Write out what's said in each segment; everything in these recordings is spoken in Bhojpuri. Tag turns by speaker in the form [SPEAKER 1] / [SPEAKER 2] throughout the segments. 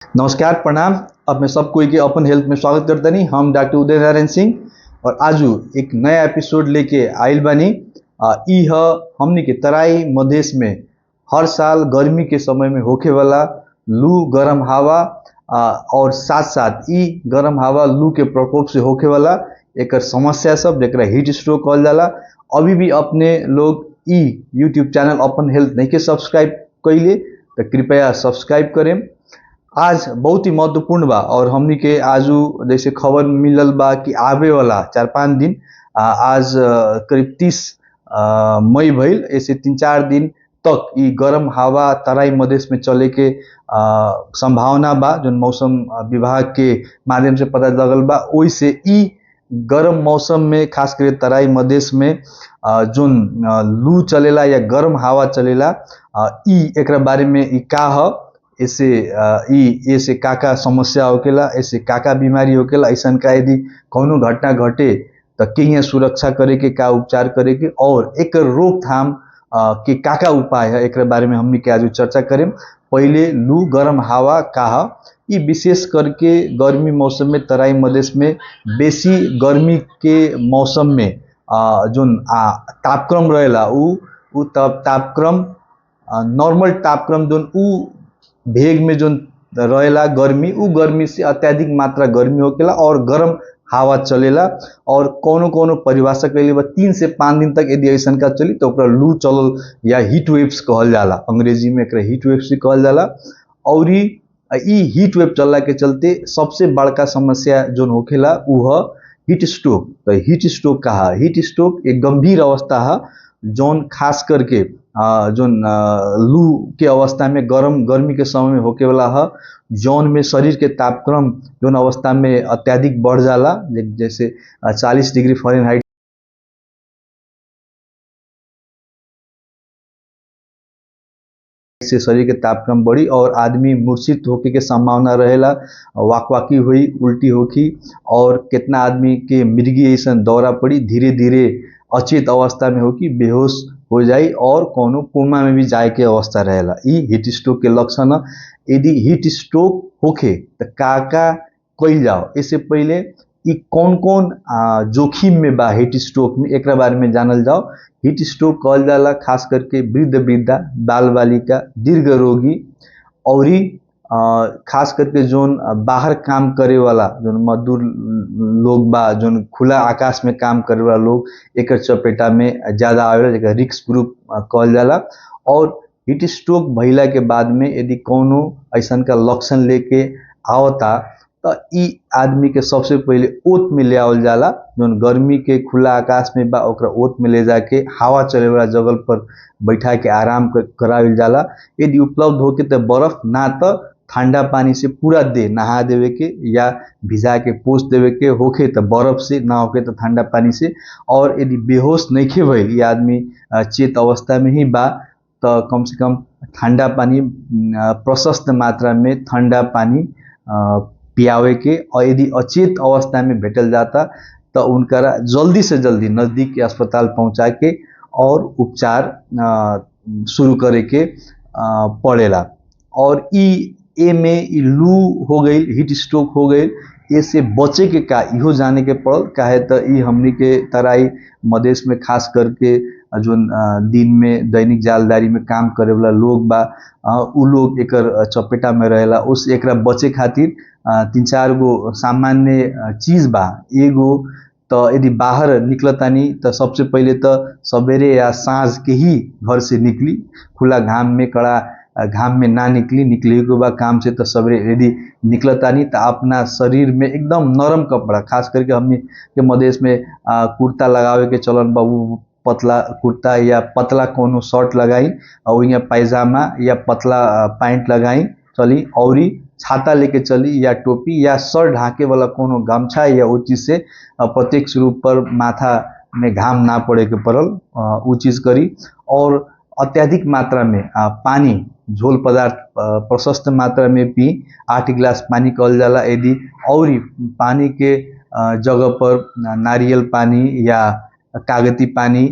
[SPEAKER 1] नमस्कार प्रणाम। अब मैं सब कोई के अपन हेल्थ में स्वागत करता नहीं। हम डॉक्टर उदय नारायण सिंह और आजू एक नया एपिसोड लेके आइल बानी। ई ह हमनी के तराई मधेश में हर साल गर्मी के समय में होखे वाला लू गरम हवा और साथ साथ ई गरम हवा लू के प्रकोप से होखे वाला एक समस्या सब जेकरा हीट स्ट्रोक कहल जाला। अभी भी अपने लोग ई यूट्यूब चैनल अपन हेल्थ नहीं के सब्सक्राइब कैले तो कृपया सब्सक्राइब करें। आज बहुत ही महत्वपूर्ण बा और हमनी के आजू जैसे खबर मिलल बा कि आवे वाला 4-5 दिन आज करीब 30 मई भइल। ऐसे 3-4 दिन तक ई गरम हवा तराई मधेश में चले के संभावना बा जो मौसम विभाग के माध्यम से पता लगल बा। ओइसे ई गरम मौसम में खास कर तराई मधेश में जोन लू चलेला या गरम हवा चलेला ई एकरा बारे में ई का ह ऐसे का समस्या होकेला, ऐसे का बीमारी होकेला, ऐसा का यदि कौनो घटना घटे तो के सुरक्षा करे के का उपचार करे के और एक रोकथाम के का उपाय है एक बारे में हमनी के आज चर्चा करें। पहले लू गरम हवा का है। ये विशेष करके गर्मी मौसम में तराई मधेश में बेसी गर्मी के मौसम में जोन तापक्रम रहेला उ तापक्रम नॉर्मल तापक्रम जोन उ भेग में जो रहेला गर्मी उ गर्मी से अत्याधिक मात्रा गर्मी होकेला और गर्म हवा चलेला और कोनो परिभाषा कैले बा 3 से 5 दिन तक यदि ऐसा का चली तो ओकरा लू चलल या हीट वेव्स कहल जाला। अंग्रेजी में एकरा हीट वेव्स भी कहल जाला। और ई हीट वेव चलला के चलते सबसे बड़का समस्या जो होखेला उ ह हीट स्ट्रोक। तो हीट स्ट्रोक का है, हीट स्ट्रोक एक गंभीर अवस्था है जौन खास करके जोन लू के अवस्था में गर्मी के समय में होके वाला है जौन में शरीर के तापक्रम जोन अवस्था में अत्याधिक बढ़ जाला जैसे 40 डिग्री फ़ारेनहाइट से शरीर के तापक्रम बढ़ी और आदमी मूर्छित होके के संभावना रहेला, वाकवाकी हुई, उल्टी होखी और कितना आदमी के मृगी ऐसा दौरा पड़ी, धीरे धीरे अचेत अवस्था में होकी बेहोश हो जाई और कोनो कोमा में भी जाए के अवस्था रहेला। ई हीट स्ट्रोक के लक्षण है। यदि हीट स्ट्रोक होखे तो का कइल जाओ। इससे पहले ई कौन जोखिम में बा हीट स्ट्रोक में एक बारे में जानल जाओ। हीट स्ट्रोक कहल जाला खास करके वृद्ध वृद्धा, बाल बालिका, दीर्घ रोगी और खास करके जोन बाहर काम करे वाला जोन मजदूर लोग बा, जोन खुला आकाश में काम करे वाला लोग एक चपेटा में ज्यादा आवेला जेकर रिस्क ग्रुप कहल जाला। और हीट स्ट्रोक भइला के बाद में यदि कोनो ऐसा का लक्षण लेके आवता तो ई आदमी के सबसे पहले ओत में ले आवल जाला। जोन गर्मी के खुला आकाश में बा ओकरा ओत में ले जाके हवा चले वाला जगह पर बैठा के आराम करावल जाला। यदि उपलब्ध होके तो बर्फ ना तो ठंडा पानी से पूरा देह नहा देवे के या भिजा के पोछ देवे के, होके तो बर्फ से, ना होके तो ठंडा पानी से। और यदि बेहोश नहीं भइल ये आदमी चेत अवस्था में ही बा तो कम से कम ठंडा पानी, प्रशस्त मात्रा में ठंडा पानी पियावे के और यदि अचेत अवस्था में भेटल जाता तो उनका जल्दी से जल्दी नज़दीक के अस्पताल पहुंचा के और उपचार शुरू करे के पड़ेला। और ए में लू हो गई, हीट स्ट्रोक हो गई, इससे बचे के का इहो जाने के पड़ल। काहे तो ई हमनी के तराई मधेश में खास करके जो दिन में दैनिक जालदारी में काम करे वाला लोग बा उ लोग एकर चपेटा में रहेला। उस एकरा बचे खातिर 3-4 गो सामान्य चीज बा। एगो तो यदि बाहर निकलतानी तो सबसे पहले तो सवेरे या सांझ के ही घर से निकली, खुला घाम में, कड़ा घाम में ना निकले के बाद काम से तो सवेरे यदि निकलतानी तो अपना शरीर में एकदम नरम कपड़ा, खास करके हमने के मधेश में कुर्ता लगावे के चलन बा, पतला कुर्ता या पतला कोनो शर्ट लगाई और यहाँ पैजामा या पतला पैंट लगाई चली और छाता लेके चली या टोपी या सर ढाके वाला कोनो गमछा या वो चीज से प्रत्यक्ष रूप पर माथा में घाम ना पड़े के पड़ल वो चीज करी। और अत्याधिक मात्रा में पानी, झोल पदार्थ प्रशस्त मात्रा में पी। 8 गिलास पानी कहल जाला। यदि और पानी के जगह पर नारियल पानी या कागती पानी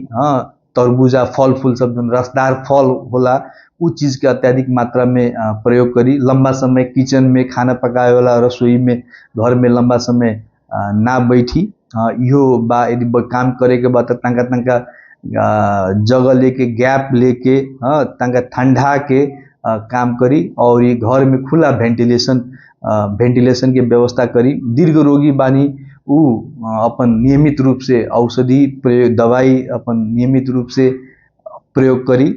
[SPEAKER 1] तरबूजा फल फूल सब जो रसदार फल होला उ चीज के अत्याधिक मात्रा में प्रयोग करी। लंबा समय किचन में खाना पकाए वाला रसोई में घर में लंबा समय ना बैठी। इहो बा यदि काम करे के बाद तंका तंका जगह लेके गैप लेके तंका ठंडा के काम करी और ये घर में खुला वेंटिलेशन के व्यवस्था करी। दीर्घ रोगी बानी उ अपन नियमित रूप से औषधि प्रयोग दवाई अपन नियमित रूप से प्रयोग करी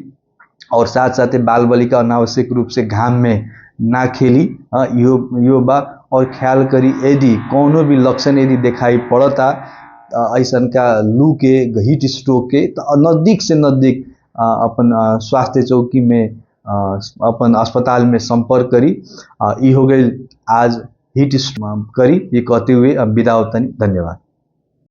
[SPEAKER 1] और साथ साथ बाल बालिका अनावश्यक रूप से घाम में ना खेली। यो बा और ख्याल करी यदि कोनो भी लक्षण यदि दिखाई पड़ता ऐसन का लू के हीट स्ट्रोक के तो नजदीक से नजदीक अपन स्वास्थ्य चौकी में अपन अस्पताल में संपर्क करी। ई हो गई आज हीट करी ये कहते हुए अब विदा होतनी। धन्यवाद।